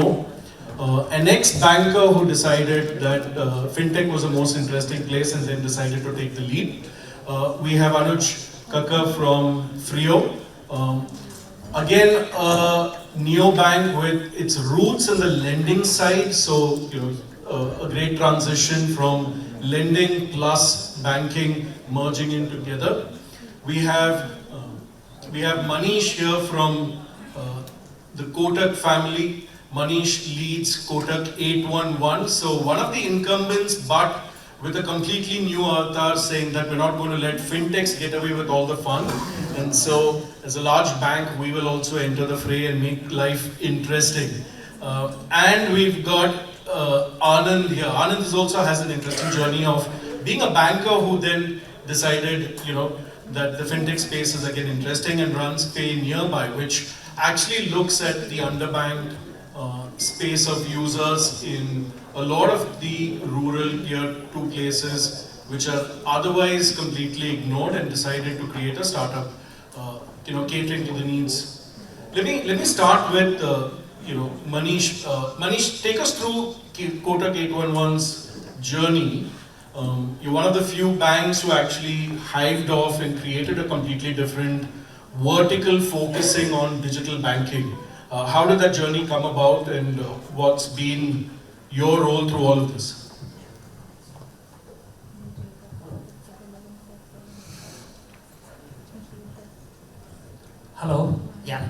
An ex-banker who decided that Fintech was the most interesting place and then decided to take the lead. We have Anuj, Kacker from Freo. Again, a Niyo bank with its roots in the lending side, so a great transition from lending plus banking merging in together. We have Manish here from the Kotak family. Manish leads Kotak 811. So one of the incumbents, but with a completely new avatar saying that we're not going to let fintechs get away with all the fun. And so as a large bank, we will also enter the fray and make life interesting. And we've got Anand here. Anand also has an interesting journey of being a banker who then decided, that the fintech space is again interesting and runs PayNearby, which actually looks at the underbanked space of users in a lot of the rural tier 2 places which are otherwise completely ignored, and decided to create a startup catering to the needs. Let me start with Manish. Manish, take us through Kotak 811's journey. You're one of the few banks who actually hived off and created a completely different vertical focusing on digital banking. How did that journey come about, and what's been your role through all of this? Hello. Yeah.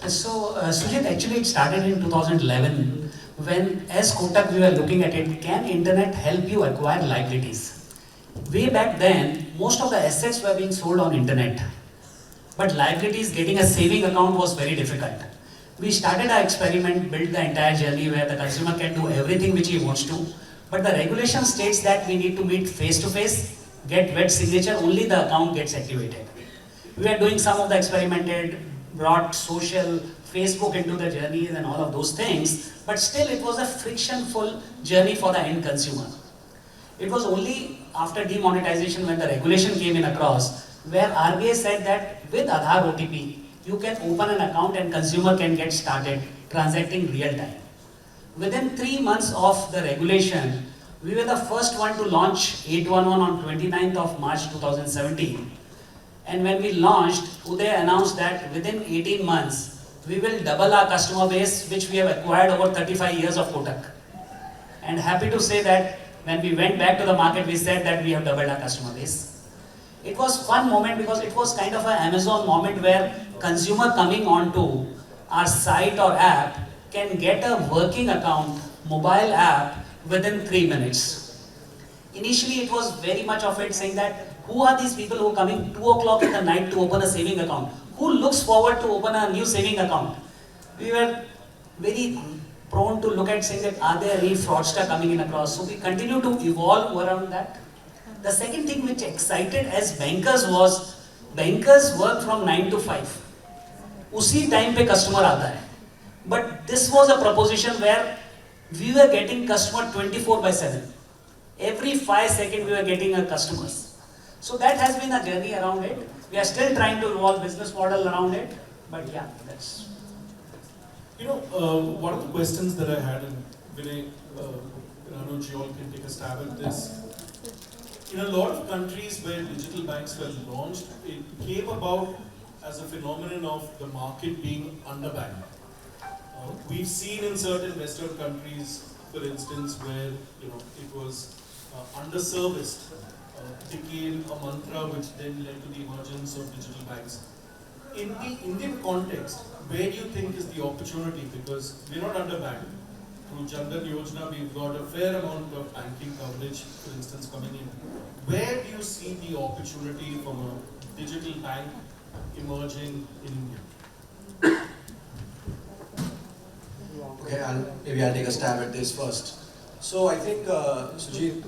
So, Sujith, actually it started in 2011 when, as Kotak, we were looking at it, can internet help you acquire liabilities? Way back then, most of the assets were being sold on internet. But liabilities, getting a saving account was very difficult. We started our experiment, built the entire journey where the consumer can do everything which he wants to. But the regulation states that we need to meet face to face, get wet signature, only the account gets activated. We are doing some of the experimented, brought social, Facebook into the journeys and all of those things, but still it was a frictionful journey for the end consumer. It was only after demonetization when the regulation came in across, where RBI said that with Aadhaar OTP, you can open an account and consumer can get started transacting real time. Within 3 months of the regulation, we were the first one to launch 811 on 29th of March 2017. And when we launched, Uday announced that within 18 months, we will double our customer base, which we have acquired over 35 years of Kotak. And happy to say that when we went back to the market, we said that we have doubled our customer base. It was a fun moment because it was kind of an Amazon moment where consumer coming onto our site or app can get a working account, mobile app within 3 minutes. Initially, it was very much of it saying that who are these people who are coming 2 o'clock in the night to open a saving account? Who looks forward to open a new saving account? We were very prone to look at saying that are there any fraudster coming in across? So we continue to evolve around that. The second thing which excited as bankers was, bankers work from 9 to 5. Usi time pe customer aata hai. But this was a proposition where we were getting customer 24/7. Every 5 seconds we were getting a customers. So that has been a journey around it. We are still trying to evolve business model around it. But yeah, that's... One of the questions that I had, and Vinay, Anuj, you all can take a stab at this. In a lot of countries where digital banks were launched, it came about as a phenomenon of the market being underbanked. We've seen in certain Western countries, for instance, where it was underserviced, became a mantra which then led to the emergence of digital banks. In the Indian context, where do you think is the opportunity? Because we're not underbanked. Through Jan Dhan Yojana, we've got a fair amount of banking coverage, for instance, coming in. Where do you see the opportunity from a digital bank emerging in India? Okay, maybe I'll take a stab at this first. So I think, Sujith,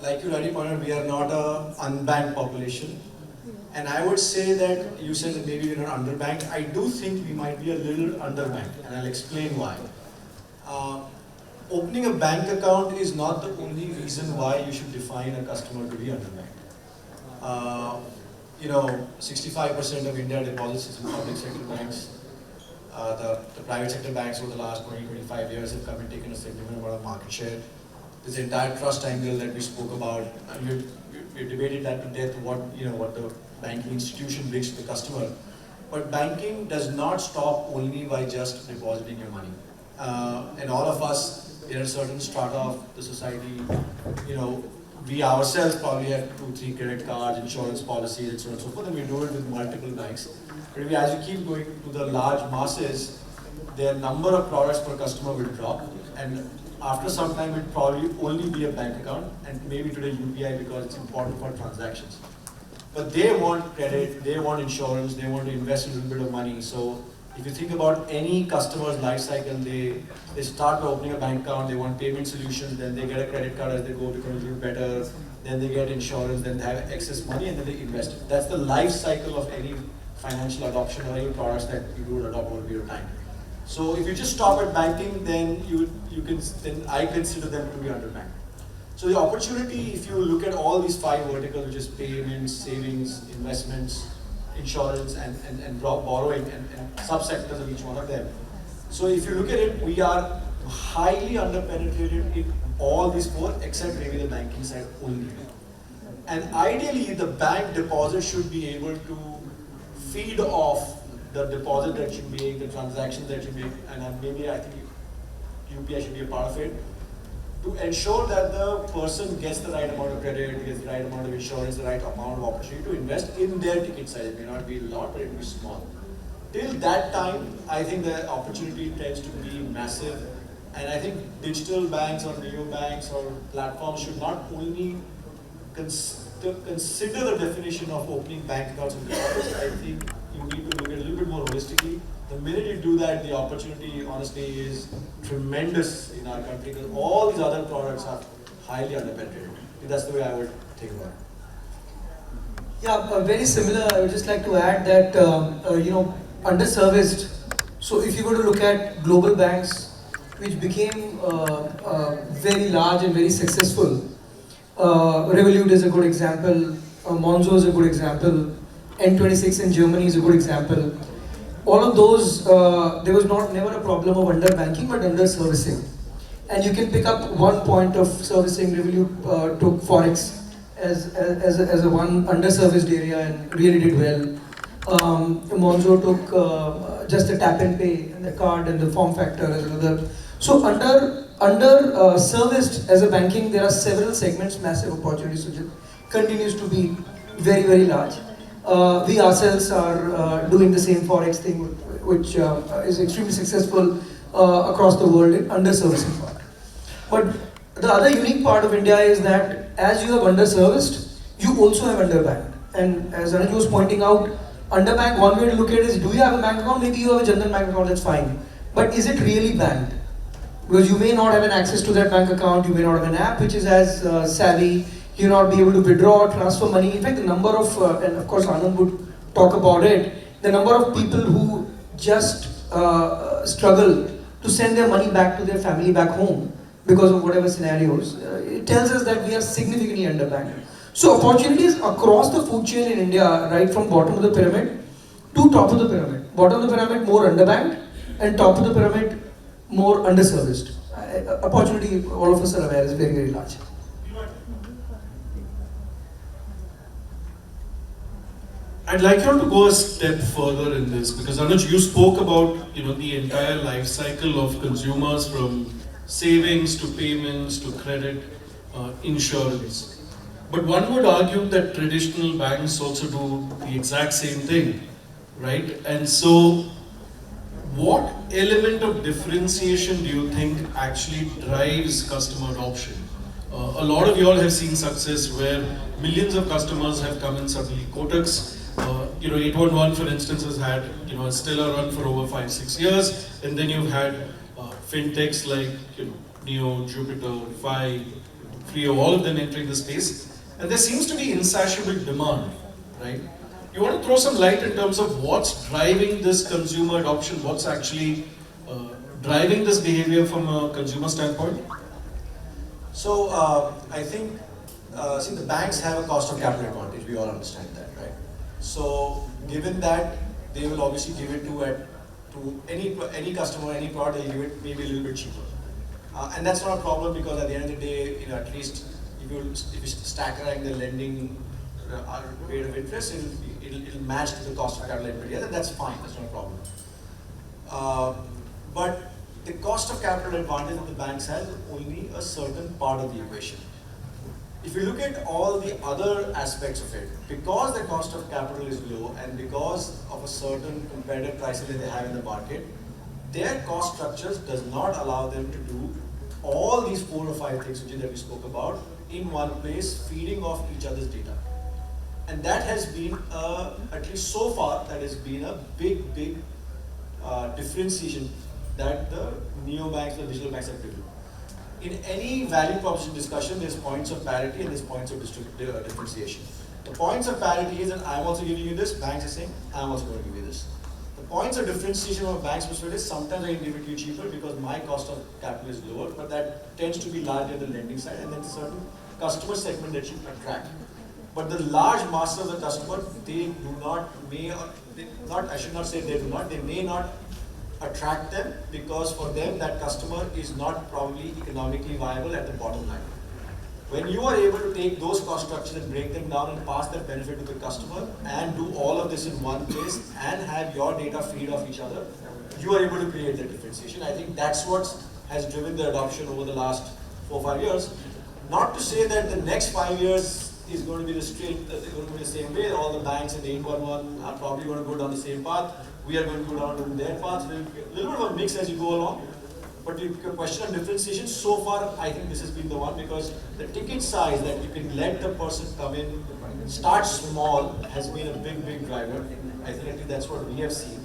like you already pointed out, we are not an unbanked population. And I would say that you said that maybe we're not underbanked. I do think we might be a little underbanked, and I'll explain why. Opening a bank account is not the only reason why you should define a customer to be underbanked. 65% of India deposits in public sector banks. The private sector banks over the last 20-25 years have come and taken a significant amount of market share. This entire trust angle that we spoke about, and we debated that to death, what the banking institution brings to the customer. But banking does not stop only by just depositing your money. And all of us, in a certain strata of the society, we ourselves probably have 2-3 credit cards, insurance policies, and so on and so forth, and we do it with multiple banks. But as you keep going to the large masses, their number of products per customer will drop, and after some time it will probably only be a bank account, and maybe today UPI because it's important for transactions. But they want credit, they want insurance, they want to invest a little bit of money. So if you think about any customer's life cycle, they start by opening a bank account, they want payment solutions, then they get a credit card as they go, become a little better, then they get insurance, then they have excess money, and then they invest it. That's the life cycle of any financial adoption or any products that you would adopt over a period of time. So if you just stop at banking, then then I consider them to be underbanked. So the opportunity, if you look at all these 5 verticals, which is payments, savings, investments, insurance, and borrowing, and subsectors of each one of them. So if you look at it, we are highly underpenetrated in all these 4, except maybe the banking side only. And ideally, the bank deposit should be able to feed off the deposit that you make, the transactions that you make, and maybe I think UPI should be a part of it, to ensure that the person gets the right amount of credit, gets the right amount of insurance, the right amount of opportunity to invest in their ticket size. It may not be a lot, but it will be small. Till that time, I think the opportunity tends to be massive. And I think digital banks or Niyo banks or platforms should not only consider the definition of opening bank accounts and deposits. I think you need to look at it a little bit more holistically. The minute you do that, the opportunity, honestly, is tremendous in our country because all these other products are highly underpenetrated. That's the way I would think about it. Yeah, very similar. I would just like to add that, underserviced. So if you were to look at global banks, which became very large and very successful, Revolut is a good example, Monzo is a good example, N26 in Germany is a good example. All of those, there was never a problem of underbanking, but under-servicing. And you can pick up one point of servicing. Revolut took Forex as a one under-serviced area and really did well. Monzo took just a tap and pay and the card and the form factor as another. So under-serviced as a banking, there are several segments, massive opportunities, which continues to be very, very large. We ourselves are doing the same Forex thing, which is extremely successful across the world in under-servicing part. But the other unique part of India is that as you have under-serviced, you also have underbanked. And as Anuj was pointing out, underbanked, one way to look at it is, do you have a bank account? Maybe you have a general bank account, that's fine. But is it really banked? Because you may not have an access to that bank account, you may not have an app which is as savvy, you not be able to withdraw, transfer money. In fact, the number of, and of course Anand would talk about it, the number of people who just struggle to send their money back to their family back home because of whatever scenarios, it tells us that we are significantly underbanked. So opportunities across the food chain in India, right from bottom of the pyramid to top of the pyramid. Bottom of the pyramid more underbanked and top of the pyramid more underserviced. Opportunity, all of us are aware, is very, very large. I'd like you to go a step further in this because Anuj, you spoke about the entire life cycle of consumers from savings to payments to credit, insurance. But one would argue that traditional banks also do the exact same thing, right? And so, what element of differentiation do you think actually drives customer adoption? A lot of you all have seen success where millions of customers have come in suddenly. Kotak's 811 for instance has had a stellar run for over 5-6 years, and then you've had fintechs like Niyo, Jupiter, Freo, all of them entering the space, and there seems to be insatiable demand, right? You want to throw some light in terms of what's driving this consumer adoption, what's actually driving this behavior from a consumer standpoint? So I think, the banks have a cost of capital advantage, we all understand that, right? So given that, they will obviously give it to to any customer, any product, they'll give it maybe a little bit cheaper. And that's not a problem because at the end of the day, at least if you stack rank the lending rate of interest, it'll match to the cost of capital everybody else, and that's fine. That's not a problem. But the cost of capital advantage that the banks have is only a certain part of the equation. If you look at all the other aspects of it, because the cost of capital is low and because of a certain competitive pricing that they have in the market, their cost structures does not allow them to do all these 4 or 5 things that we spoke about in one place, feeding off each other's data. And that has been, at least so far, that has been a big differentiation that the neobanks, the digital banks have built. In any value proposition discussion, there's points of parity and there's points of differentiation. The points of parity is that I'm also giving you this, banks are saying, I'm also going to give you this. The points of differentiation from a bank's perspective is sometimes I can give it to you cheaper because my cost of capital is lower, but that tends to be larger on the lending side, and then a certain customer segment that you attract. But the large mass of the customer, they do not, I should not say they do not, they may not attract them because for them that customer is not probably economically viable at the bottom line. When you are able to take those cost structures and break them down and pass that benefit to the customer and do all of this in one place and have your data feed off each other, you are able to create that differentiation. I think that's what has driven the adoption over the last 4 or 5 years. Not to say that the next 5 years is going to be the same way. All the banks and the 811 are probably going to go down the same path. We are going to go down their path. A little bit of a mix as you go along. But your question on differentiation, so far I think this has been the one because the ticket size that you can let the person come in, start small, has been a big driver. I think that's what we have seen.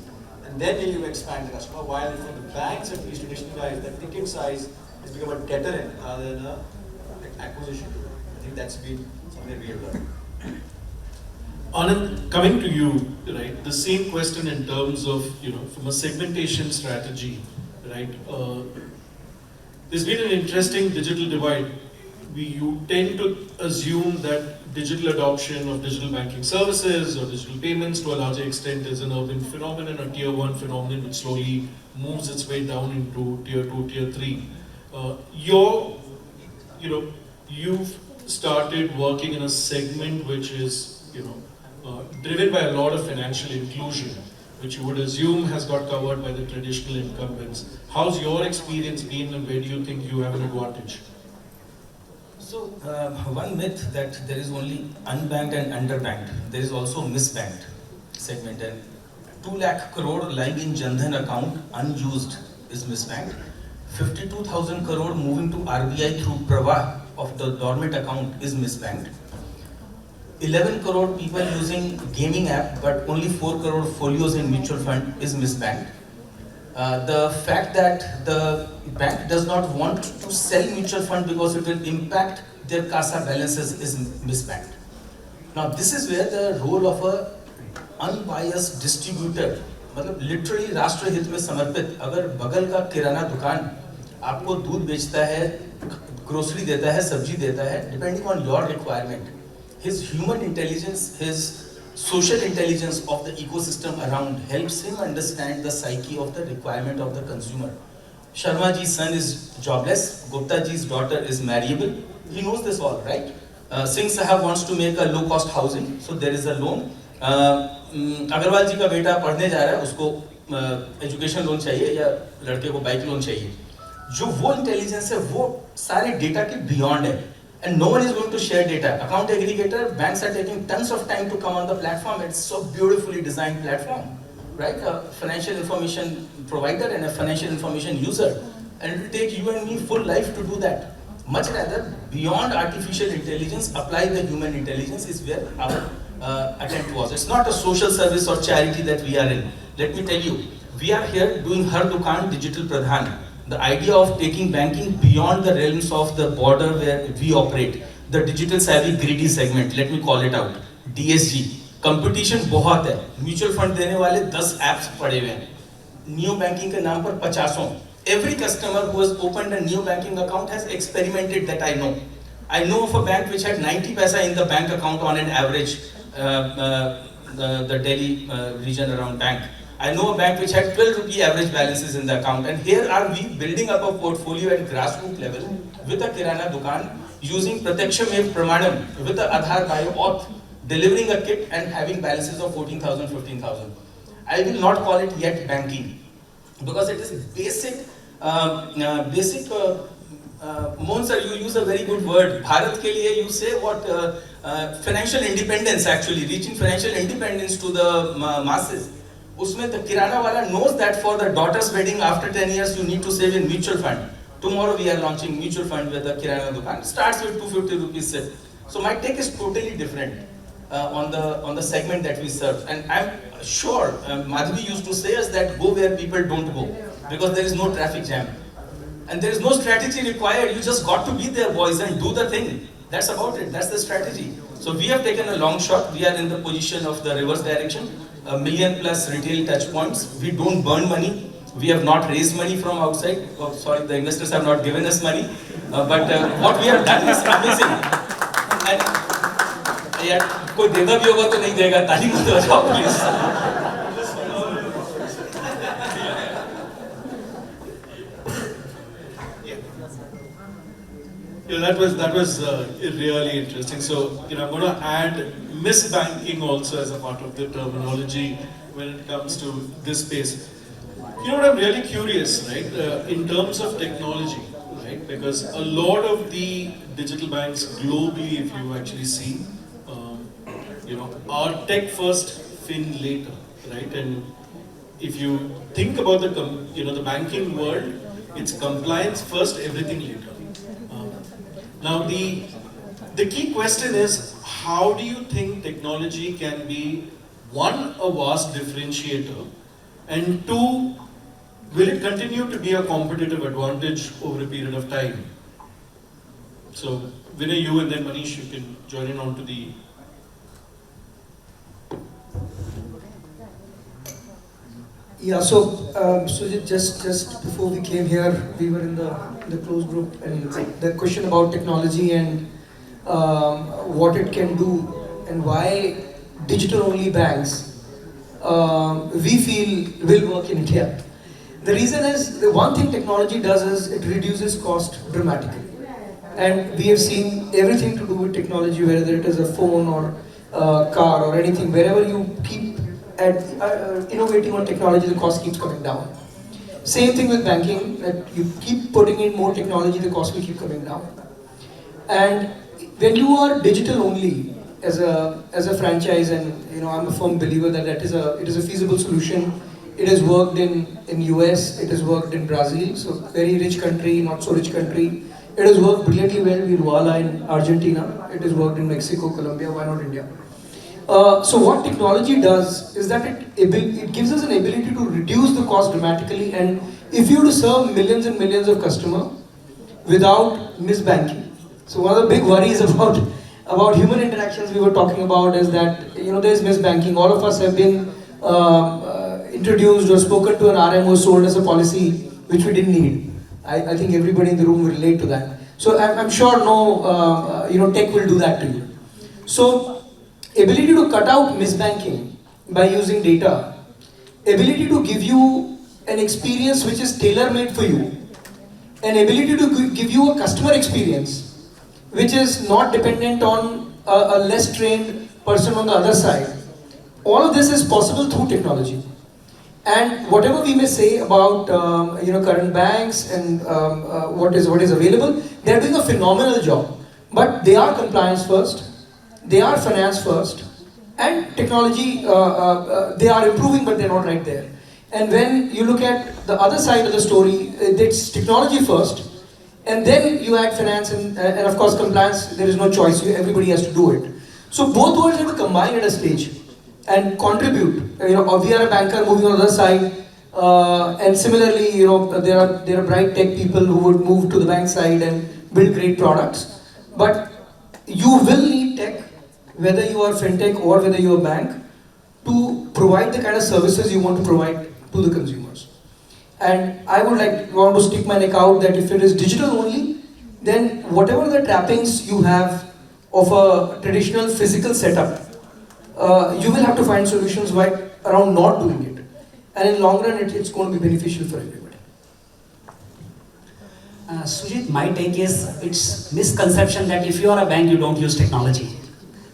And then you expand the customer. While for the banks, at least traditional guys, the ticket size has become a deterrent rather than an acquisition. I think that's been something we have learned. Anand, coming to you, right? The same question in terms of, from a segmentation strategy, right? There's been an interesting digital divide. You tend to assume that digital adoption of digital banking services or digital payments to a larger extent is an urban phenomenon, a tier 1 phenomenon which slowly moves its way down into tier 2, tier 3. You've started working in a segment which is, driven by a lot of financial inclusion, which you would assume has got covered by the traditional incumbents. How's your experience been and where do you think you have an advantage? So, one myth that there is only unbanked and underbanked. There is also misbanked segment, and 2 lakh crore lying in Jan Dhan account unused is misbanked. 52,000 crore moving to RBI through Pravah of the dormant account is misbanked. 11 crore people using gaming app, but only 4 crore folios in mutual fund is misbanked. The fact that the bank does not want to sell mutual fund because it will impact their CASA balances is misbanked. Now this is where the role of a unbiased distributor, मतलब literally राष्ट्र हित में समर्पित, अगर बगल का किराना दुकान आपको दूध बेचता है, ग्रोसरी देता है, सब्जी देता है, depending on your requirement, his human intelligence, his social intelligence of the ecosystem around helps him understand the psyche of the requirement of the consumer. Sharma ji's son is jobless, Gupta ji's daughter is marriable. He knows this all, right? Singh Sahab wants to make a low-cost housing, so there is a loan. Agarwal ji का बेटा पढ़ने जा रहा है, उसको education loan चाहिए या लड़के को बाइक लोन चाहिए. जो वो इंटेलिजेंस है, वो सारे डेटा के बियॉन्ड है. And no one is going to share data. Account aggregator, banks are taking tons of time to come on the platform. It's so beautifully designed platform, right? A financial information provider and a financial information user. And it will take you and me full life to do that. Much rather, beyond artificial intelligence, apply the human intelligence is where our attempt was. It's not a social service or charity that we are in. Let me tell you, we are here doing Har Dukaan Digital Pradhan. The idea of taking banking beyond the realms of the border where we operate, the digital savvy greedy segment, let me call it out, DSG. Competition बहुत है, mutual fund देने वाले 10 apps पड़े हुए हैं, Niyo banking के नाम पर 50. Every customer who has opened a Niyo banking account has experimented that I know. I know of a bank which had 90 paisa in the bank account on an average, the Delhi region around bank. I know a bank which had 12 rupee average balances in the account, and here are we building up a portfolio at grassroots level with a kirana dukan using Pratyaksha Mev Pramanam with the Aadhaar bio auth, delivering a kit and having balances of 14,000, 15,000. I will not call it yet banking because it is basic. Mohan sir, you use a very good word. Bharat ke liye you say what financial independence, actually reaching financial independence to the masses. Usme the kirana wala knows that for the daughter's wedding after 10 years you need to save in mutual fund. Tomorrow we are launching mutual fund with the kirana dukan. Starts with 250 rupees sip. So my take is totally different on the segment that we serve. And I'm sure Madhavi used to say us that go where people don't go because there is no traffic jam. And there is no strategy required. You just got to be there, boys, and do the thing. That's about it. That's the strategy. So we have taken a long shot. We are in the position of the reverse direction. 1 million plus retail touch points. We don't burn money. We have not raised money from outside. Oh, sorry, the investors have not given us money. But what we have done is amazing. And yeah, कोई देगा भी होगा तो नहीं देगा. ताली मत बजाओ, please. Yeah, that was really interesting. So, I'm going to add misbanking also as a part of the terminology when it comes to this space. What I'm really curious, right? In terms of technology, right? Because a lot of the digital banks globally, if you actually see, are tech first, fin later, right? And if you think about the banking world, it's compliance first, everything later. Now the key question is, how do you think technology can be, one, a vast differentiator, and two, will it continue to be a competitive advantage over a period of time? So Vinay, you and then Manish, you can join in on to the... Yeah, so Sujith, just before we came here, we were in the closed group, and the question about technology and what it can do and why digital-only banks we feel will work in India. The reason is, the one thing technology does is it reduces cost dramatically, and we have seen everything to do with technology, whether it is a phone or a car or anything. Wherever you keep innovating on technology, the cost keeps coming down. Same thing with banking, that you keep putting in more technology, the cost will keep coming down. And when you are digital only as a franchise, and I'm a firm believer that it is a feasible solution. It has worked in US, it has worked in Brazil, so very rich country, not so rich country. It has worked brilliantly well with Wala in Argentina. It has worked in Mexico, Colombia, why not India? So what technology does is that it gives us an ability to reduce the cost dramatically, and if you to serve millions and millions of customers without misbanking. So one of the big worries about human interactions we were talking about is that there is misbanking. All of us have been introduced or spoken to an RM who sold us a policy which we didn't need. I think everybody in the room will relate to that. So I'm sure no tech will do that to you. So ability to cut out misbanking by using data, ability to give you an experience which is tailor-made for you, an ability to give you a customer experience which is not dependent on a less trained person on the other side. All of this is possible through technology. And whatever we may say about current banks and what is available, they are doing a phenomenal job. But they are compliance first. They are finance first, and technology, they are improving, but they're not right there. And when you look at the other side of the story, it's technology first, and then you add finance and of course compliance. There is no choice, everybody has to do it. So both worlds have to combine at a stage and contribute. We are a banker moving on the other side, and similarly, there are bright tech people who would move to the bank side and build great products. But you will need tech, whether you are fintech or whether you are a bank, to provide the kind of services you want to provide to the consumers. And I would want to stick my neck out that if it is digital only, then whatever the trappings you have of a traditional physical setup, you will have to find solutions around not doing it. and in long run it's going to be beneficial for everybody. Sujith, my take is it's misconception that if you are a bank, you don't use technology,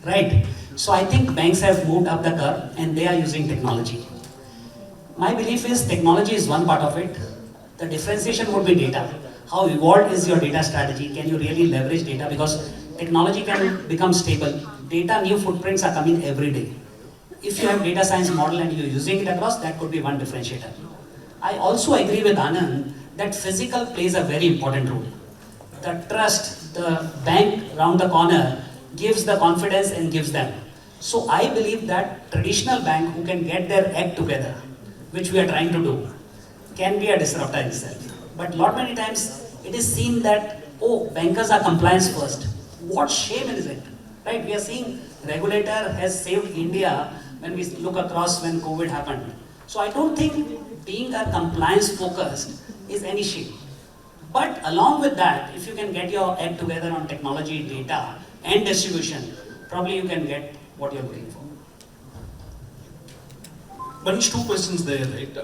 right? So I think banks have moved up the curve and they are using technology. My belief is technology is one part of it. The differentiation would be data. How evolved is your data strategy? Can you really leverage data? Because technology can become stable. Data, new footprints are coming every day. If you have data science model and you're using it across, that could be one differentiator. I also agree with Anand that physical plays a very important role. The trust, the bank round the corner gives the confidence and gives them. So I believe that traditional bank who can get their act together, which we are trying to do, can be a disruptor itself. But lot many times it is seen that, oh, bankers are compliance first. What shame is it? Right? We are seeing regulator has saved India when we look across when COVID happened. So I don't think being a compliance focused is any shame. But along with that, if you can get your act together on technology, data and distribution, probably you can get what you're looking for. Manish, two questions there, right?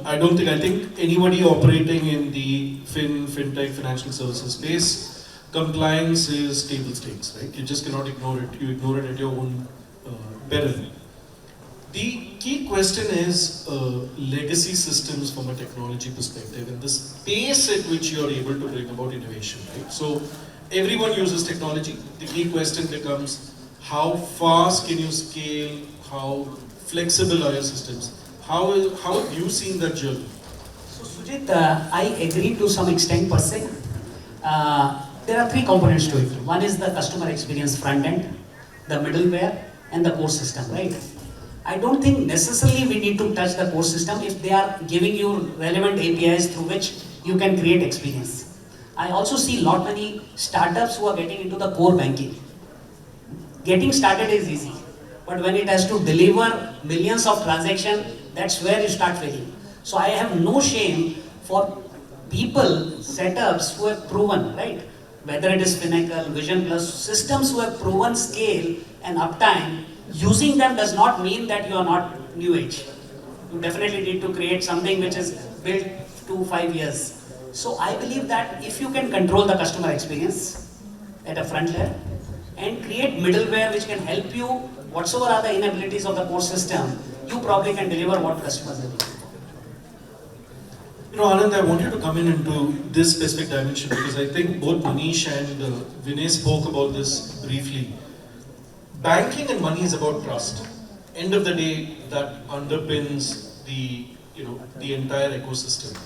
I think anybody operating in the fintech, financial services space, compliance is table stakes, right? You just cannot ignore it. You ignore it at your own peril. The key question is legacy systems from a technology perspective and the pace at which you are able to bring about innovation, right? So everyone uses technology. The key question becomes how fast can you scale, how flexible are your systems? How have you seen that journey? So Sujith, I agree to some extent per se. There are three components to it. One is the customer experience front end, the middleware and the core system, right? I don't think necessarily we need to touch the core system if they are giving you relevant APIs through which you can create experience. I also see lot many startups who are getting into the core banking. Getting started is easy, but when it has to deliver millions of transactions, that's where you start failing. So I have no shame for people, setups who have proven, right? Whether it is Finacle, Vision Plus, systems who have proven scale and uptime, using them does not mean that you are not new age. You definitely need to create something which is built 2-5 years. So I believe that if you can control the customer experience at a front layer and create middleware which can help you, whatsoever are the inabilities of the core system, you probably can deliver what customers are looking for. You know, Anand, I want you to come in into this specific dimension because I think both Manish and Vinay spoke about this briefly. Banking and money is about trust. End of the day, that underpins the entire ecosystem.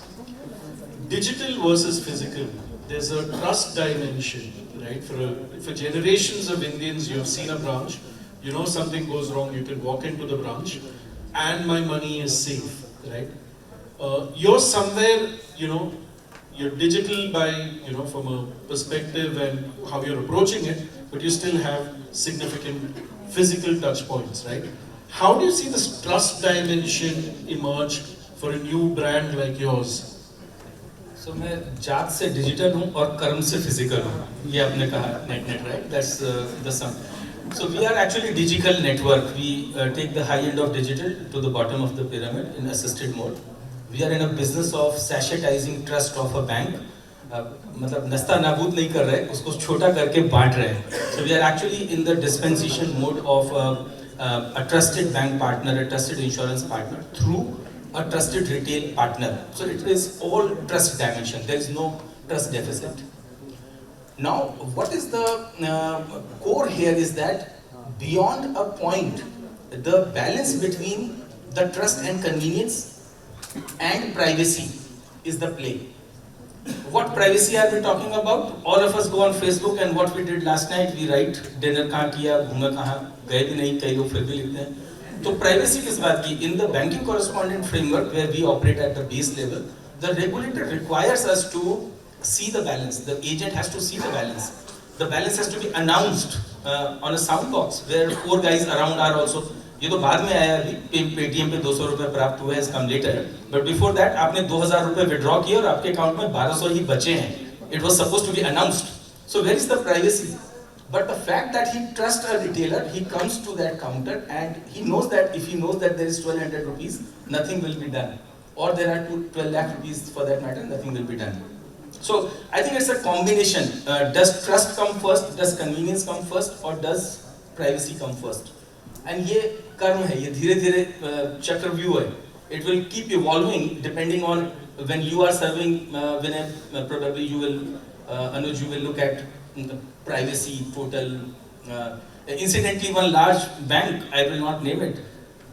Digital versus physical, there's a trust dimension, right? For generations of Indians, you've seen a branch, you know something goes wrong, you can walk into the branch, and my money is safe, right? You're somewhere, you're digital by, from a perspective and how you're approaching it, but you still have significant physical touch points, right? How do you see this trust dimension emerge for a new brand like yours? So मैं जात से digital हूँ और कर्म से physical हूँ. ये आपने कहा net right? That's the sum. So we are actually digital network. We take the high end of digital to the bottom of the pyramid in assisted mode. We are in a business of sachetizing trust of a bank. मतलब नस्ता नाबूद नहीं कर रहे, उसको छोटा करके बांट रहे हैं. So we are actually in the dispensation mode of a trusted bank partner, a trusted insurance partner through a trusted retail partner. So it is all trust dimension. There is no trust deficit. Now, what is the core here is that beyond a point, the balance between the trust and convenience and privacy is the play. What privacy are we talking about? All of us go on Facebook and what we did last night, we write dinner kahan kiya, घूमा कहाँ, गए भी नहीं, कई लोग फिर भी लिखते हैं. तो privacy किस बात की? In the banking correspondent framework where we operate at the base level, the regulator requires us to see the balance. The agent has to see the balance. The balance has to be announced on a sound box where 4 guys around are also. ये तो बाद में आया अभी Paytm पे 200 रुपए प्राप्त हुए has come later. But before that आपने 2000 रुपए withdraw किए और आपके अकाउंट में 1200 ही बचे हैं. It was supposed to be announced. So where is the privacy? But the fact that he trusts a retailer, he comes to that counter and he knows that if he knows that there is 1200 rupees, nothing will be done. or there are 12 lakh rupees for that matter, nothing will be done. So I think it's a combination. Does trust come first? Does convenience come first? Or does privacy come first? And ये कर्म है, ये धीरे-धीरे चक्रव्यूह है. It will keep evolving depending on when you are serving. Vinay, probably you will, Anuj, you will look at privacy total. Incidentally, one large bank, I will not name it,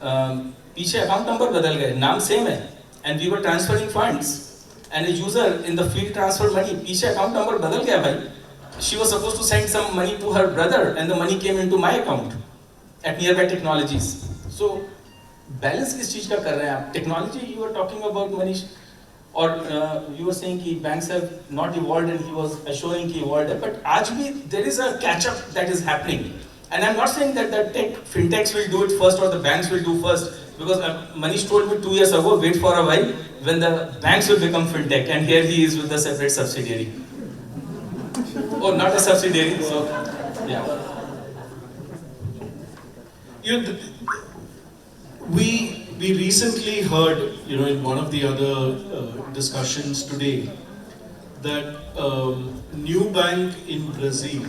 पीछे account number बदल गए, नाम same है, and we were transferring funds. And a user in the field transferred money, पीछे account number बदल गया भाई. She was supposed to send some money to her brother and the money came into my account at Nearby Technologies. So, balance किस चीज का कर रहे हैं आप? Technology you were talking about, Manish, or you were saying कि banks have not evolved and he was assuring कि evolved है, but आज भी there is a catch up that is happening. And I'm not saying that the fintechs will do it first or the banks will do first, because Manish told me 2 years ago, wait for a while when the banks will become fintech, and here he is with a separate subsidiary. Oh, not a subsidiary, so yeah. We recently heard, in one of the other discussions today, that new bank in Brazil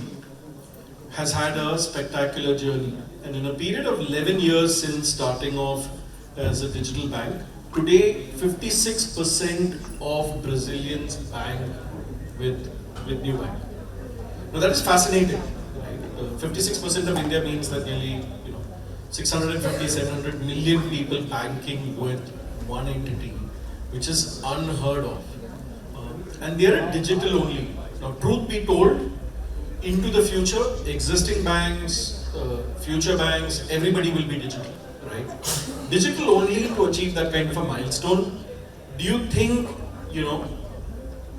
has had a spectacular journey, and in a period of 11 years since starting off as a digital bank, today 56% of Brazilians bank with new bank. Now that is fascinating. Right? 56% of India means that nearly 650, 700 million people banking with one entity, which is unheard of. And they are digital only. Now, truth be told, into the future, existing banks, future banks, everybody will be digital, right? Digital only to achieve that kind of a milestone. Do you think,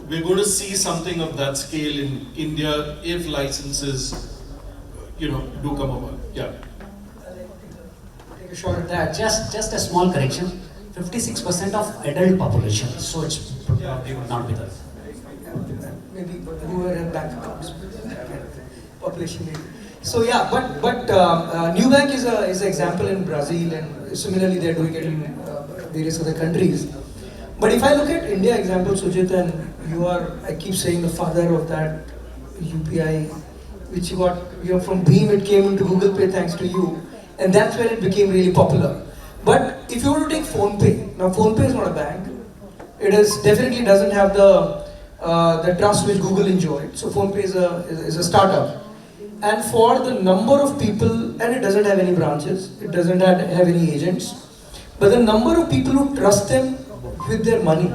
we're going to see something of that scale in India if licenses, do come about? Yeah. Take a shot at that. Just a small correction. 56% of adult population, so it's probably would not be there. Maybe whoever had bank accounts, population. So yeah, but Nubank is an example in Brazil, and similarly they're doing it in various other countries. But if I look at India example, Sujith, and I keep saying the father of that UPI, which you got, from Bheem, it came into Google Pay thanks to you, and that's when it became really popular. But if you were to take PhonePe, now PhonePe is not a bank. It definitely doesn't have the trust which Google enjoyed. So PhonePe is a startup. And for the number of people, and it doesn't have any branches, it doesn't have any agents, but the number of people who trust them with their money.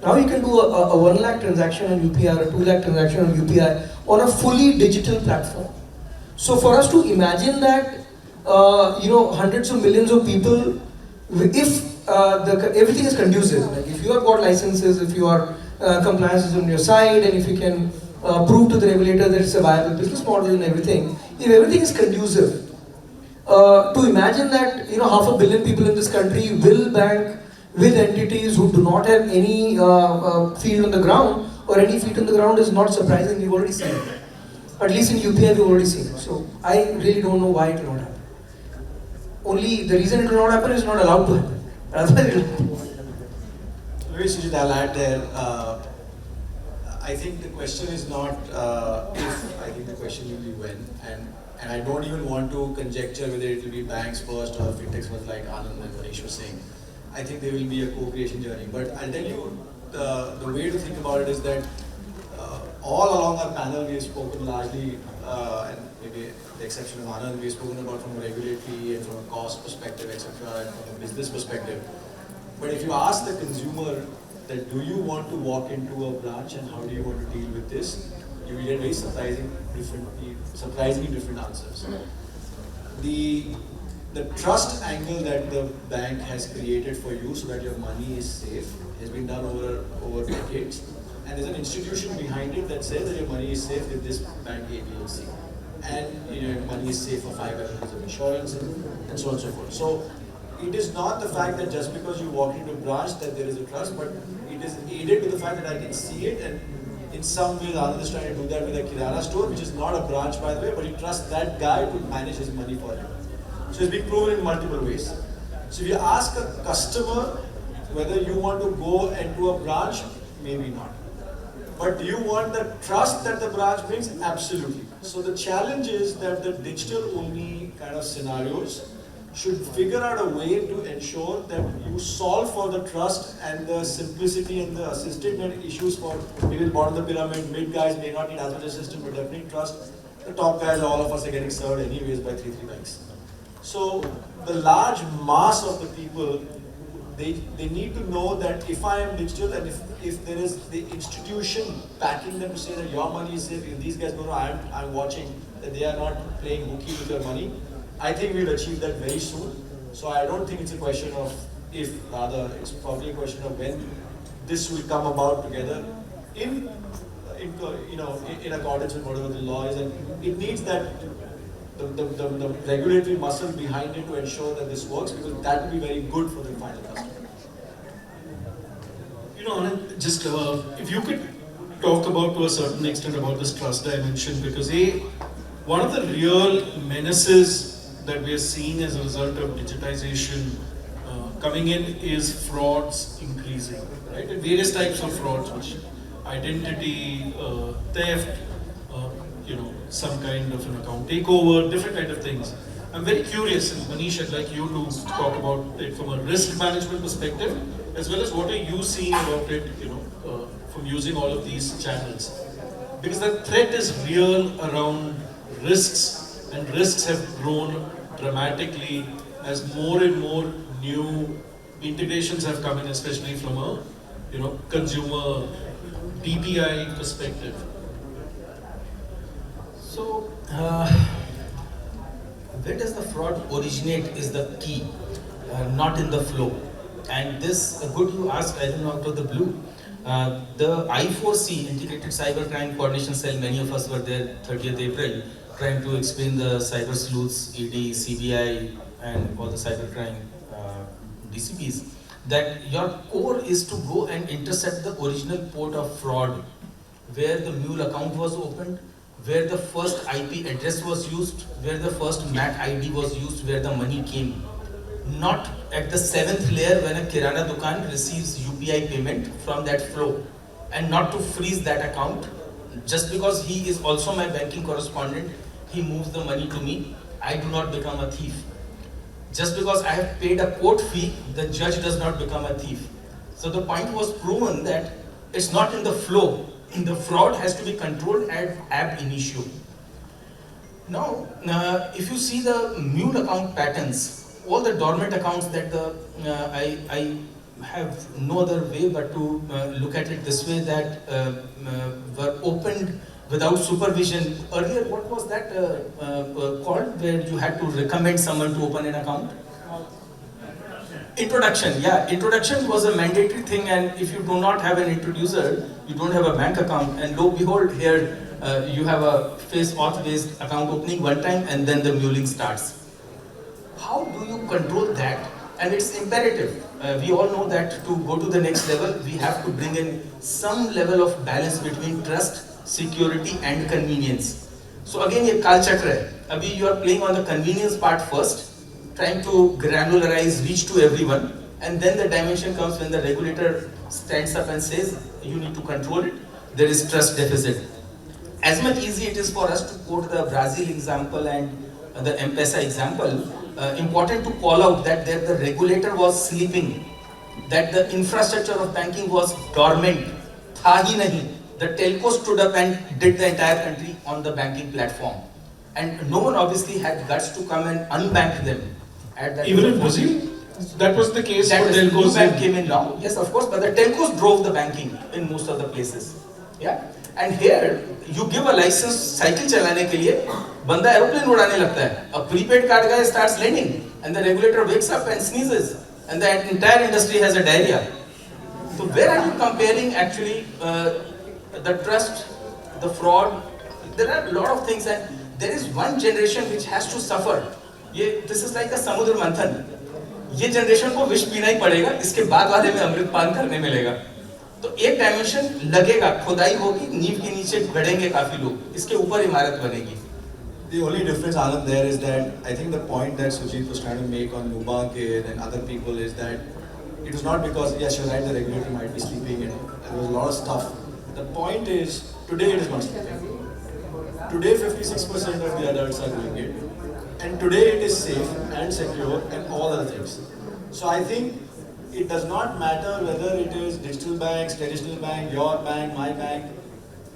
Now you can do a 1 lakh transaction on UPI or a 2 lakh transaction on UPI on a fully digital platform. So for us to imagine that, hundreds of millions of people, if everything is conducive, like if you have got licenses, if your compliance is on your side, and if you can prove to the regulator that it's a viable business model and everything, if everything is conducive, to imagine that 500 million people in this country will bank with entities who do not have any field on the ground or any feet on the ground is not surprising. We've already seen it. At least in UPI we've already seen it. So I really don't know why it will not happen. Only the reason it will not happen is not allowed to happen. Otherwise it will happen. Maybe Sujith, I'll add there. I think the question is not if, I think the question will be when. And I don't even want to conjecture whether it will be banks first or fintechs first, like Anand and Manish were saying. I think there will be a co-creation journey. But I'll tell you, the way to think about it is that all along our panel we have spoken largely, and maybe the exception of Anand, we have spoken about from a regulatory and from a cost perspective, etc., and from a business perspective. But if you ask the consumer that do you want to walk into a branch and how do you want to deal with this, you will get very surprisingly different answers. The trust angle that the bank has created for you so that your money is safe has been done over decades. And there's an institution behind it that says that your money is safe with this bank A, B, and C. And your money is safe for 5 elements of insurance and so on and so forth. So it is not the fact that just because you walk into a branch that there is a trust, but it is aided to the fact that I can see it, and in some ways Anand is trying to do that with a kirana store, which is not a branch by the way, but he trusts that guy to manage his money for him. So it's been proven in multiple ways. So if you ask a customer, Whether you want to go into a branch, maybe not. But do you want the trust that the branch brings? Absolutely. So the challenge is that the digital only kind of scenarios should figure out a way to ensure that you solve for the trust and the simplicity and the assisted issues for maybe the bottom of the pyramid. Mid guys may not need as much assistance, but definitely trust. The top guys, all of us are getting served anyways by 3 banks. So the large mass of the people, they need to know that if I am digital and if there is the institution backing them to say that your money is safe, if these guys go to I'm watching that they are not playing hooky with their money, I think we'll achieve that very soon. So I don't think it's a question of if, rather it's probably a question of when this will come about together in accordance with whatever the law is, and it needs that the regulatory muscle behind it to ensure that this works, because that will be very good for the final customer. Anand, just if you could talk about to a certain extent about this trust dimension, because one of the real menaces that we are seeing as a result of digitization coming in is frauds increasing, right? And various types of frauds, which identity theft, some kind of an account takeover, different kind of things. I'm very curious, and Manish, I'd like you to talk about it from a risk management perspective, as well as what are you seeing about it, from using all of these channels. Because the threat is real around risks, and risks have grown dramatically as more and more new integrations have come in, especially from a consumer DPI perspective. So, where does the fraud originate is the key, not in the flow. And this, good you asked, I don't know, out of the blue. The I4C, Integrated Cybercrime Coordination Cell, many of us were there 30th April, trying to explain the cyber sleuths, ED, CBI, and all the cybercrime DCPs, that your core is to go and intercept the original port of fraud, where the mule account was opened, where the first IP address was used, where the first MAC ID was used, where the money came. Not at the 7th layer when a Kirana Dukan receives UPI payment from that flow, and not to freeze that account. Just because he is also my banking correspondent, he moves the money to me, I do not become a thief. Just because I have paid a court fee, the judge does not become a thief. So the point was proven that it's not in the flow. The fraud has to be controlled at ab initio. Now, if you see the mule account patterns, all the dormant accounts that I have no other way but to look at it this way, that were opened without supervision. Earlier, what was that called, where you had to recommend someone to open an account? Introduction, yeah. Introduction was a mandatory thing, and if you do not have an introducer, you don't have a bank account, and lo behold, here you have a face auth based account opening one time and then the muling starts. How do you control that? And it's imperative. We all know that to go to the next level, we have to bring in some level of balance between trust, security and convenience. So again, ये काल चक्र है. अभी you are playing on the convenience part first, trying to granularize, reach to everyone, and then the dimension comes when the regulator stands up and says, you need to control it, there is trust deficit. As much easy it is for us to quote the Brazil example and the M-Pesa example, important to call out that there the regulator was sleeping, that the infrastructure of banking was dormant, tha hi nahi. The telco stood up and did the entire country on the banking platform. And no one obviously had guts to come and unbank them. At that Even in Brazil, that was the case that for telcos. bank came in now. Yes, of course, but the telcos drove the banking in most of the places. Yeah, and here you give a license cycle चलाने के लिए, बंदा aeroplane उड़ाने लगता है. A prepaid card guy starts lending, and the regulator wakes up and sneezes, and the entire industry has a diarrhea. So where are you comparing actually the trust, the fraud? There are a lot of things, and there is one generation which has to suffer. This is like a समुद्र मंथन. ये generation को विष पीना ही पड़ेगा, इसके बाद वाले में अमृत पान करने मिलेगा. तो एक डायमेंशन लगेगा, खुदाई होगी, नींव के नीचे गड़ेंगे काफी लोग, इसके ऊपर इमारत बनेगी. The only difference, Anand, there is that I think the point that Sujith was trying to make on Nubank and other people is that It was not because, yes, you're right, the regulator might be sleeping and there was a lot of stuff. The point is, today it is not sleeping. Today 56% of the adults are doing it. And today it is safe and secure and all other things. So I think it does not matter whether it is digital banks, traditional bank, your bank, my bank.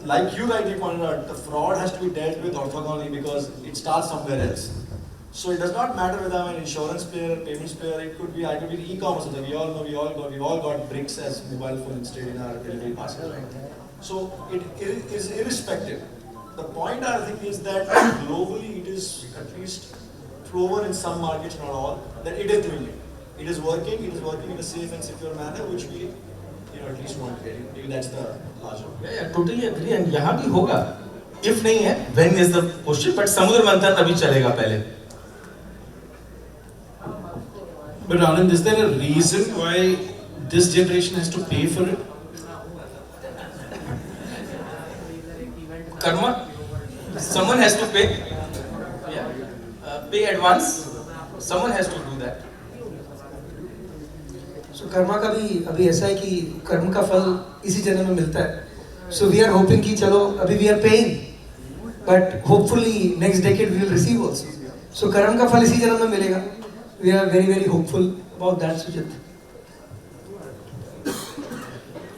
Like you rightly pointed out, the fraud has to be dealt with orthogonally because it starts somewhere else. So it does not matter whether I'm an insurance player, payments player, it could be, I could be e-commerce. We all know, we've all got bricks as mobile phone installed in our delivery parcel. So it is irrespective. The point I think is that globally it is at least proven in some markets, not all, that it is doing it. It is working in a safe and secure manner, which we at least want to get. Maybe that's the larger. Yeah, totally agree. And यहाँ भी होगा. If नहीं है, when is the question? But समुद्र मंथन अभी चलेगा पहले. But Anand, is there a reason why this generation has to pay for it? Karma. Someone has to pay. Yeah. Pay advance. Someone has to do that. So Karma का भी अभी ऐसा है कि कर्म का फल इसी जन्म में मिलता है. So we are hoping कि चलो अभी we are paying, but hopefully next decade we will receive also. So कर्म का फल इसी जन्म में मिलेगा. We are very very hopeful about that, Sujith.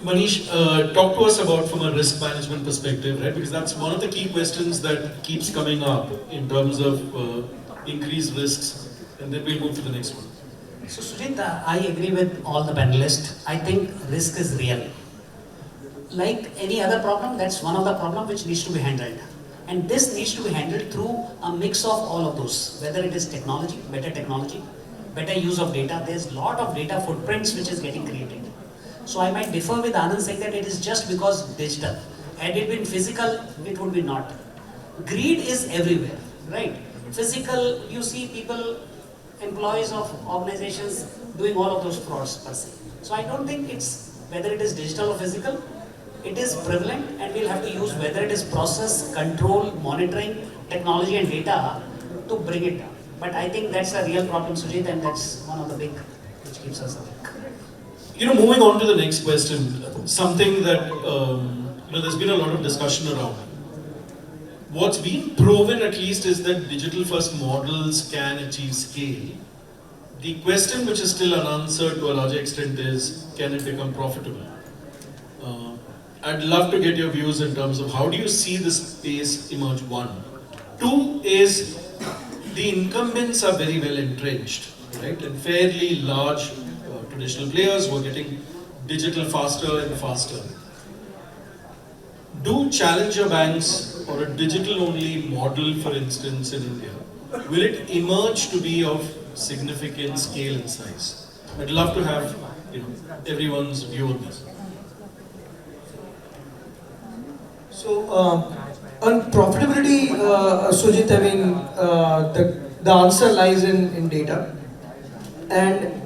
Manish, talk to us about from a risk management perspective, right? Because that's one of the key questions that keeps coming up in terms of increased risks, and then we'll move to the next one. So Sujith, I agree with all the panelists. I think risk is real. Like any other problem, that's one of the problems which needs to be handled. And this needs to be handled through a mix of all of those, whether it is technology, better use of data. There's a lot of data footprints which is getting created. So I might differ with Anand saying that it is just because digital. Had it been physical, it would be not. Greed is everywhere, right? Physical, you see people, employees of organizations doing all of those frauds per se. So I don't think it's whether it is digital or physical, it is prevalent and we'll have to use whether it is process, control, monitoring, technology and data to bring it down. But I think that's a real problem, Sujith, and that's one of the big which keeps us awake. Moving on to the next question, something that there's been a lot of discussion around. What's been proven at least is that digital first models can achieve scale. The question which is still unanswered to a large extent is, can it become profitable? I'd love to get your views in terms of how do you see this space emerge, one. Two is, the incumbents are very well entrenched, right? And fairly large traditional players who are getting digital faster and faster. Do challenger banks or a digital-only model, for instance, in India, will it emerge to be of significant scale and size? I'd love to have everyone's view on this. So on profitability, Sujith, I mean the answer lies in data. And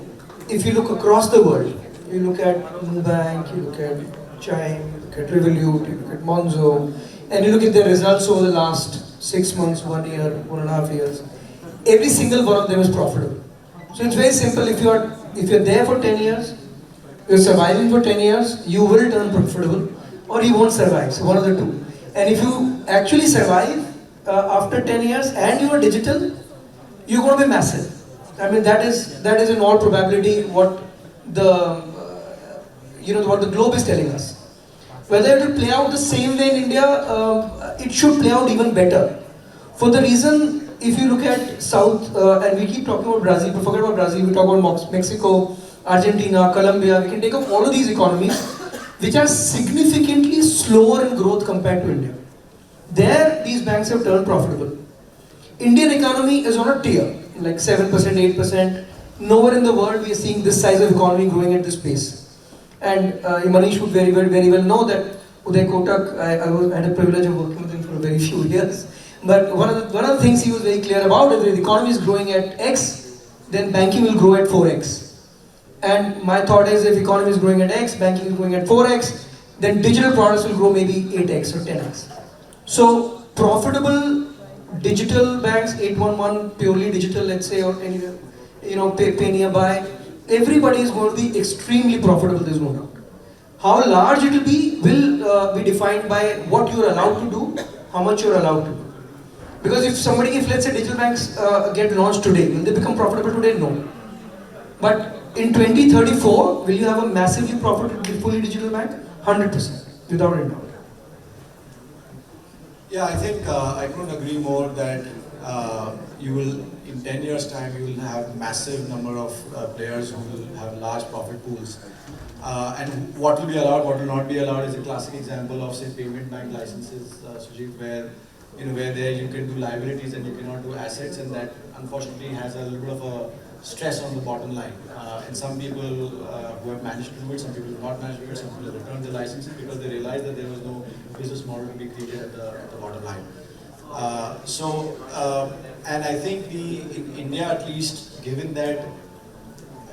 if you look across the world, you look at Nubank, you look at Chime, you look at Revolut, you look at Monzo, and you look at their results over the last 6 months, 1 year, 1.5 years, every single one of them is profitable. So it's very simple. If you're there for 10 years, you're surviving for 10 years, you will turn profitable, or you won't survive. So one of the two. And if you actually survive after 10 years and you are digital, you're going to be massive. I mean that is in all probability what the what the globe is telling us. Whether it will play out the same way in India, it should play out even better. For the reason, if you look at South, and we keep talking about Brazil, but forget about Brazil, we talk about Mexico, Argentina, Colombia, we can take up all of these economies which are significantly slower in growth compared to India. There, these banks have turned profitable. Indian economy is on a tier, like 7%, 8%. Nowhere in the world we are seeing this size of economy growing at this pace. And Manish would very well know that Kotak, I had a privilege of working with him for a very few years. But one of the things he was very clear about is that if the economy is growing at X, then banking will grow at 4X. And my thought is if economy is growing at X, banking is growing at 4X, then digital products will grow maybe 8X or 10X. So profitable digital banks, 811 purely digital, let's say, or anywhere, PayNearby, everybody is going to be extremely profitable, there's no doubt. How large it will be defined by what you're allowed to do, how much you're allowed to do. Because if let's say digital banks get launched today, will they become profitable today? No. But in 2034, will you have a massively profitable, fully digital bank? 100%, without a doubt. Yeah, I think I couldn't agree more that you will, in 10 years' time, you will have massive number of players who will have large profit pools. And what will be allowed, what will not be allowed is a classic example of, say, payment bank licenses, Sujith, where where there you can do liabilities and you cannot do assets, and that unfortunately has a little bit of a stress on the bottom line. And some people who have managed to do it, some people have not managed to do it, some people have returned the licenses because they realized that there was no business model to be created at the bottom line. And I think in India at least, given that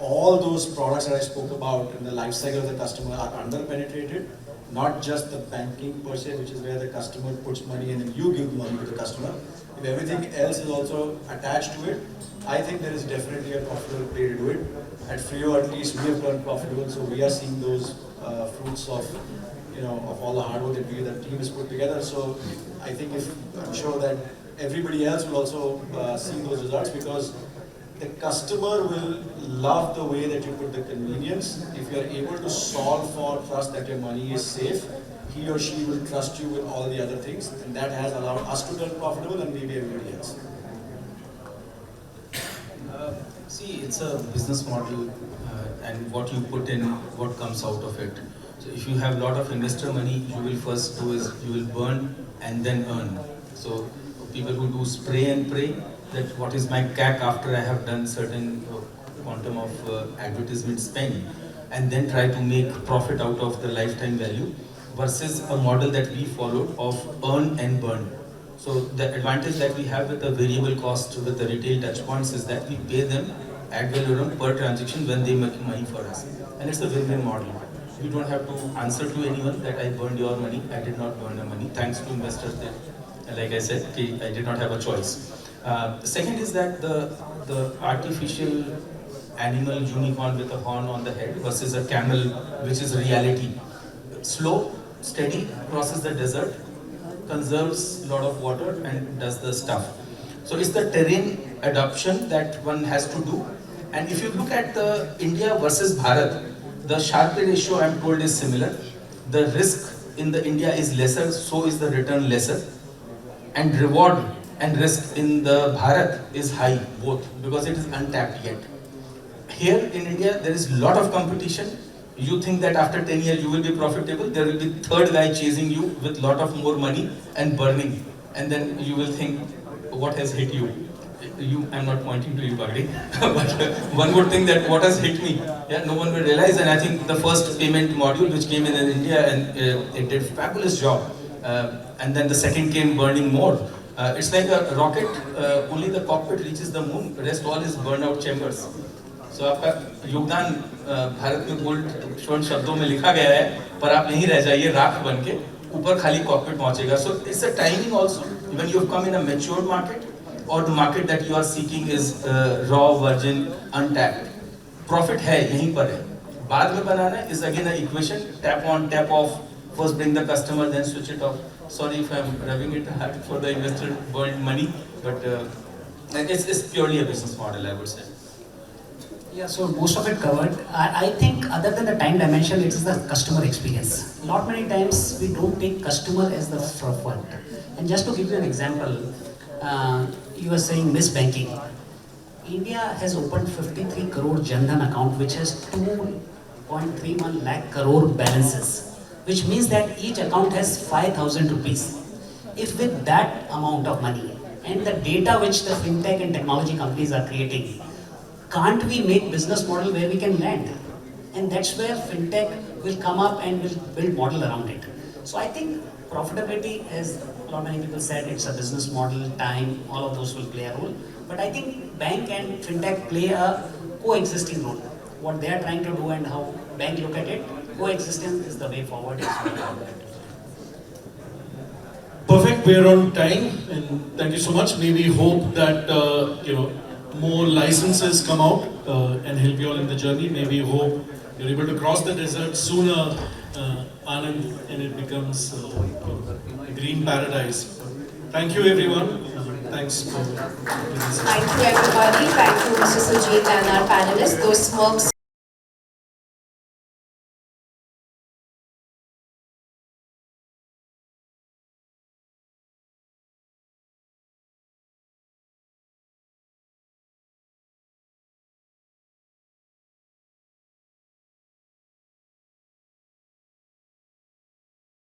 all those products that I spoke about in the life cycle of the customer are under-penetrated, not just the banking per se, which is where the customer puts money and then you give money to the customer. If everything else is also attached to it, I think there is definitely a profitable play to do it. At Freo, at least, we have turned profitable, so we are seeing those fruits of of all the hard work that the team has put together. So I think I'm sure that everybody else will also see those results, because the customer will love the way that you put the convenience. If you are able to solve for trust that your money is safe, he or she will trust you with all the other things, and that has allowed us to turn profitable and maybe everybody else. See, it's a business model, and what you put in, what comes out of it. So if you have a lot of investor money, you will first do is you will burn and then earn. So people who do spray and pray, that what is my CAC after I have done certain quantum of advertisement spend, and then try to make profit out of the lifetime value, versus a model that we followed of earn and burn. So the advantage that we have with the variable cost with the retail touch points is that we pay them ad valorem per transaction when they make money for us. And it's a win-win model. You don't have to answer to anyone that I burned your money, I did not burn your money, thanks to investors there. And like I said, I did not have a choice. The second is that the artificial animal unicorn with a horn on the head versus a camel, which is reality. Slow, steady, crosses the desert, conserves a lot of water and does the stuff. So it's the terrain adoption that one has to do. And if you look at the India versus Bharat, the Sharpe ratio I'm told is similar. The risk in the India is lesser, so is the return lesser. And reward and risk in the Bharat is high, both, because it is untapped yet. Here in India, there is a lot of competition. You think that after 10 years you will be profitable, there will be third guy chasing you with lot of more money and burning. And then you will think, what has hit you? I'm not pointing to you, Bagri, but one would think that what has hit me? Yeah, no one will realize. And I think the first payment module which came in India, and it did fabulous job. And then the second came burning more. It's like a rocket, only the cockpit reaches the moon, the rest all is burned out chambers. So आपका योगदान भारत में gold स्वर्ण शब्दों में लिखा गया है, पर आप नहीं रह जाइए राख बन के, ऊपर खाली कॉकपिट पहुंचेगा. So it's a timing also. When you have come in a mature market, or the market that you are seeking is raw, virgin, untapped. Profit है यहीं पर है. बाद में बनाना is again an equation. Tap on, tap off. First bring the customer, then switch it off. Sorry if I'm rubbing it hard for the investor world money, but it's purely a business model, I would say. Yeah, so most of it covered. I think other than the time dimension, it is the customer experience. Not many times we don't take customer as the front. And just to give you an example, you were saying misbanking. India has opened 53 crore Jan Dhan account, which has 2.31 lakh crore balances, which means that each account has 5,000 rupees. If with that amount of money and the data which the fintech and technology companies are creating, can't we make business model where we can land? And that's where fintech will come up and will build model around it. So I think profitability, as many people said, it's a business model, time, all of those will play a role. But I think bank and fintech play a coexisting role. What they are trying to do and how bank look at it, coexistence is the way forward. Perfect, we're on time, and thank you so much. Maybe hope that more licenses come out and help you all in the journey. Maybe hope you're able to cross the desert sooner, Anand, and it becomes a green paradise. Thank you, everyone. Thanks for listening. Thank you, everybody. Thank you, Mr. Sujith and our panelists. Those smirks